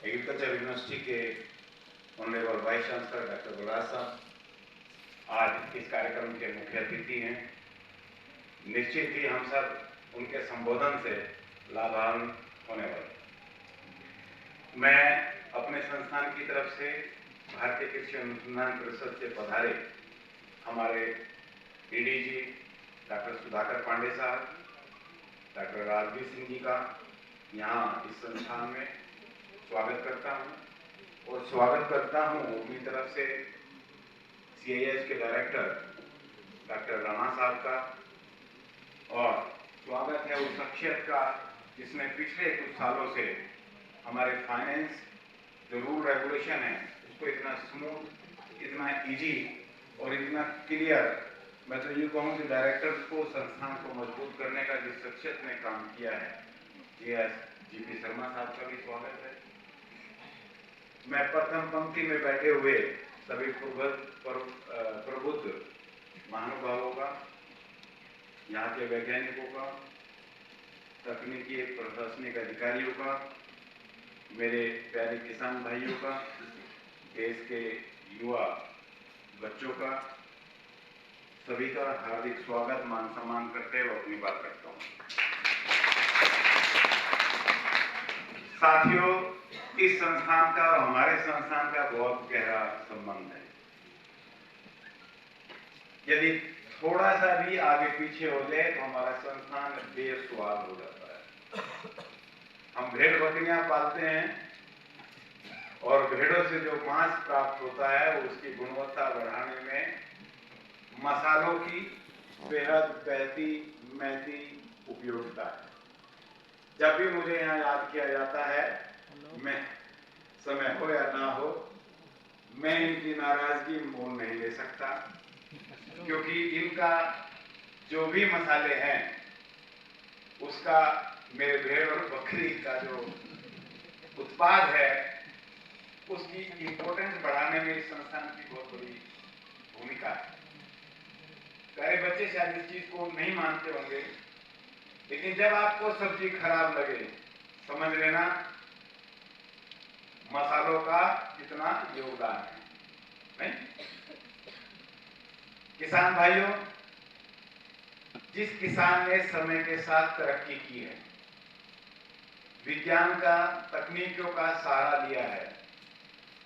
Agriculture university के honourable vice chancellor doctor Balraj साहब आज इस कार्यक्रम के मुख्य अतिथि हैं। निश्चित ही हम सब उनके संबोधन से लाभान्वित होने वाले। मैं अपने संस्थान की तरफ से भारतीय कृषि अनुसंधान परिषद से पधारे हमारे डीडीजी डॉक्टर सुधाकर पांडे साहब, डॉक्टर राजवीर सिंह जी का यहाँ इस संस्थान में स्वागत करता हूँ और स्वागत करता हूँ अपनी तरफ से CIS के डायरेक्टर डॉक्टर राणा साहब का, और स्वागत है उस शख्सियत का जिसने पिछले कुछ सालों से हमारे फाइनेंस जो रूल रेगुलेशन है उसको इतना स्मूथ, इतना इजी और इतना क्लियर, मैं तो ये कहूँ कि डायरेक्टर्स को संस्थान को मजबूत करने का जिस शख्सियत ने काम किया है, GP शर्मा साहब का भी स्वागत है। मैं प्रथम पंक्ति में बैठे हुए सभी प्रबुद्ध महानुभावों का, यहाँ के वैज्ञानिकों का, तकनीकी प्रशासनिक अधिकारियों का, मेरे प्यारे किसान भाइयों का, देश के युवा बच्चों का, सभी का हार्दिक स्वागत मान सम्मान करते हुए अपनी बात रखता हूँ। साथियों, इस संस्थान का और हमारे संस्थान का बहुत गहरा संबंध है। यदि थोड़ा सा भी आगे पीछे हो जाए तो हमारा संस्थान बेस्वाद हो जाता है। हम भेड़ बकरियां पालते हैं और भेड़ों से जो मांस प्राप्त होता है वो उसकी गुणवत्ता बढ़ाने में मसालों की बेहद बहती महती उपयोगिता है। जब भी मुझे यहाँ याद किया जाता है, मैं समय हो या ना हो, मैं इनकी नाराजगी मोल नहीं ले सकता, क्योंकि इनका जो भी मसाले हैं उसका मेरे भेड़ और बकरी का जो उत्पाद है उसकी इंपोर्टेंस बढ़ाने में इस संस्थान की बहुत बड़ी भूमिका है। प्यारे बच्चे शायद इस चीज को नहीं मानते होंगे, लेकिन जब आपको सब्जी खराब लगे समझ लेना मसालों का कितना योगदान है, नहीं? किसान भाइयों, जिस किसान ने समय के साथ तरक्की की है, विज्ञान का, तकनीकों का सहारा लिया है,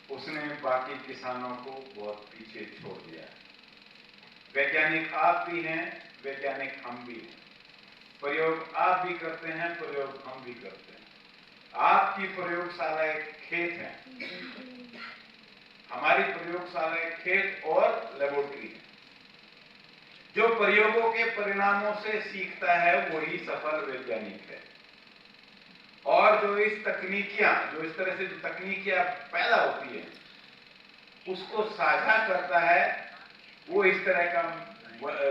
उसने बाकी किसानों को बहुत पीछे छोड़ दिया है। वैज्ञानिक आप भी हैं, वैज्ञानिक हम भी हैं। प्रयोग आप भी करते हैं, प्रयोग हम भी करते हैं। आपकी प्रयोगशाला एक खेत है, हमारी प्रयोगशाला एक खेत और लेबोरेटरी है। जो प्रयोगों के परिणामों से सीखता है वही सफल वैज्ञानिक है। और जो इस तरह से जो तकनीकियां पैदा होती है उसको साझा करता है, वो इस तरह का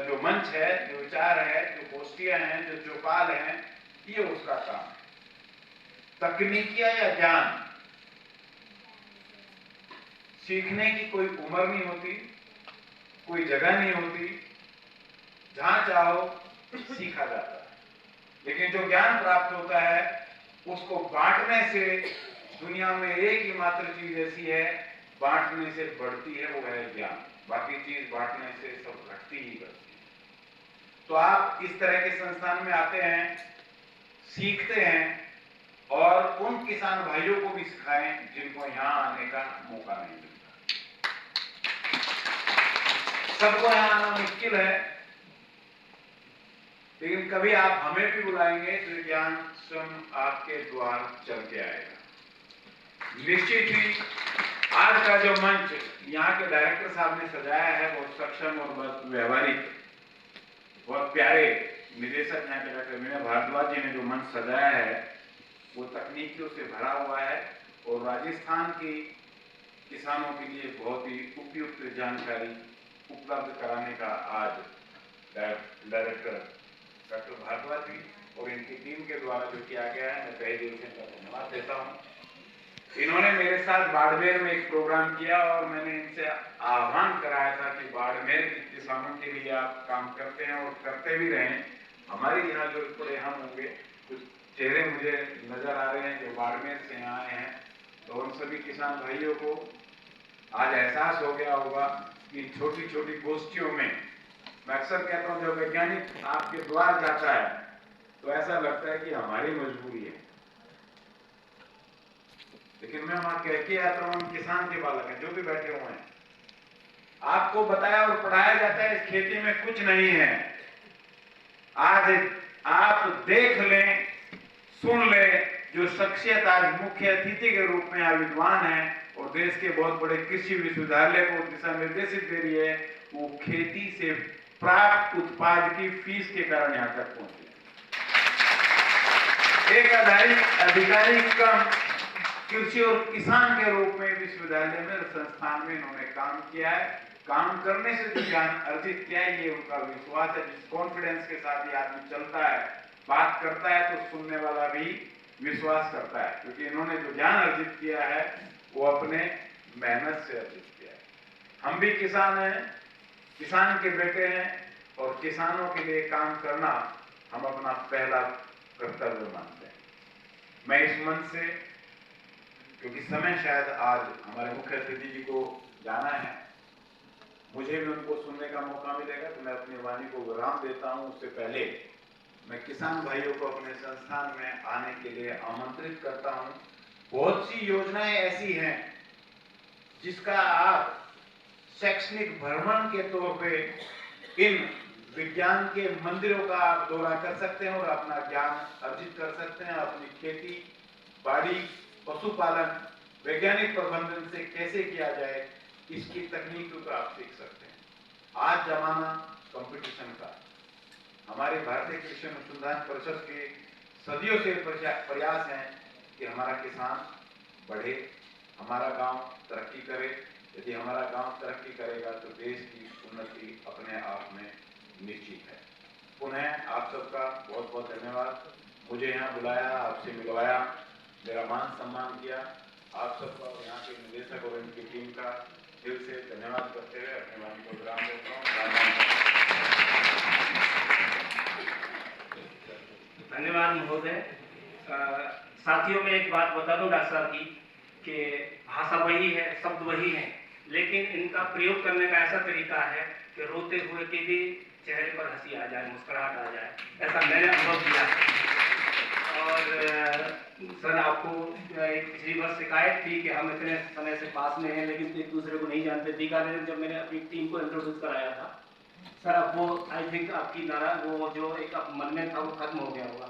जो मंच है, जो विचार है, जो गोष्ठियां हैं, जो चौपाल हैं, ये उसका काम है। तकनीकियां या ज्ञान सीखने की कोई उम्र नहीं होती, कोई जगह नहीं होती, जहां चाहो सीखा जाता है। लेकिन जो ज्ञान प्राप्त होता है उसको बांटने से दुनिया में एक ही मात्र चीज ऐसी है, बांटने से बढ़ती है, वो है ज्ञान। बाकी चीज बांटने से सब घटती ही घटती है। तो आप इस तरह के संस्थान में आते हैं, सीखते हैं और उन किसान भाइयों को भी सिखाएं जिनको यहां आने का मौका नहीं मिलता। सबको यहां आना मुश्किल है, लेकिन कभी आप हमें भी बुलाएंगे तो ज्ञान स्वयं आपके द्वार चल के आएगा। निश्चित ही आज का जो मंच यहाँ के डायरेक्टर साहब ने सजाया है बहुत सक्षम और बहुत व्यवहारिक, बहुत प्यारे निदेशक यहाँ के डॉक्टर मीना भारद्वाज जी ने जो मंच सजाया है वो तकनीकियों से भरा हुआ है और राजस्थान की किसानों के लिए बहुत ही उपयुक्त जानकारी उपलब्ध कराने का आज डायरेक्टर डॉक्टर भारद्वाज जी और इनकी टीम के द्वारा जो किया गया है, मैं तहे दिल से इनका धन्यवाद देता हूँ। इन्होंने मेरे साथ बाड़मेर में एक प्रोग्राम किया और मैंने इनसे आह्वान कराया था कि बाड़मेर के किसानों के लिए आप काम करते हैं और करते भी रहें। हमारी यहाँ जरूरत पड़े हम होंगे। कुछ चेहरे मुझे नजर आ रहे हैं जो बाड़मेर से यहाँ आए हैं तो उन सभी किसान भाइयों को आज एहसास हो गया होगा कि छोटी छोटी गोष्ठियों में, मैं अक्सर कहता हूं जब वैज्ञानिक आपके द्वार जाता है तो ऐसा लगता है कि हमारी मजबूरी है, लेकिन मैं वहां कह के आता हूं, किसान के बालक हैं जो भी बैठे हुए हैं, आपको बताया और पढ़ाया जाता है इस खेती में कुछ नहीं है। आज आप देख लें, सुन ले, जो शख्सियत आज मुख्य अतिथि के रूप में यहाँ विद्वान है और देश के बहुत बड़े कृषि विश्वविद्यालय को दिशा निर्देशित दे रही है, वो खेती से प्राप्त उत्पाद की फीस के कारण यहाँ तक पहुंचे। एक अधिकारी कम कृषि और किसान के रूप में विश्वविद्यालय में, संस्थान में इन्होंने काम किया है। काम करने से जो ज्ञान अर्जित किया है, ये उनका विश्वास है। जिस कॉन्फिडेंस के साथ ये आदमी चलता है, बात करता है, तो सुनने वाला भी विश्वास करता है, क्योंकि इन्होंने जो ज्ञान अर्जित किया है वो अपने मेहनत से अर्जित किया है। हम भी किसान हैं, किसान के बेटे हैं, और किसानों के लिए काम करना हम अपना पहला कर्तव्य मानते हैं। मैं इस मंच से, क्योंकि समय शायद आज हमारे मुख्य अतिथि जी को जाना है, मुझे भी उनको सुनने का मौका मिलेगा, तो मैं अपनी वाणी को विराम देता हूं। उससे पहले मैं किसान भाइयों को अपने संस्थान में आने के लिए आमंत्रित करता हूं। बहुत सी योजनाएं ऐसी हैं जिसका आप शैक्षणिक भ्रमण के तौर पे इन विज्ञान के मंदिरों का आप दौरा कर सकते हैं और अपना ज्ञान अर्जित कर सकते हैं। अपनी खेती बाड़ी, पशुपालन, वैज्ञानिक प्रबंधन से कैसे किया जाए, इसकी तकनीकों को आप सीख सकते हैं। आज जमाना कंपटीशन का, हमारे भारतीय कृषि अनुसंधान परिषद के सदियों से प्रयास है कि हमारा किसान बढ़े, हमारा गांव तरक्की करे। यदि हमारा गांव तरक्की करेगा तो देश की उन्नति अपने आप में निश्चित है। पुनः आप सबका बहुत बहुत धन्यवाद। मुझे यहाँ बुलाया, आपसे मिलवाया, मेरा मान सम्मान किया। आप सबका और यहाँ के निदेशक और इनकी टीम का दिल से धन्यवाद करते हुए अपने वाणी को विराम देता हूँ। धन्यवाद महोदय। साथियों में एक बात बता दूं डॉक्टर साहब की, कि भाषा वही है, शब्द वही है, लेकिन इनका प्रयोग करने का ऐसा तरीका है कि रोते हुए के भी चेहरे पर हंसी आ जाए, मुस्कुराहट आ जाए, ऐसा मैंने अनुभव किया है। और सर, आपको एक पिछली बार शिकायत थी कि हम इतने समय से पास में हैं लेकिन एक दूसरे को नहीं जानते। बीकानेर जब मैंने अपनी टीम को इंट्रोड्यूस कराया था सर, अब वो आई थिंक आपकी नारा वो जो एक मन में था वो खत्म हो गया होगा।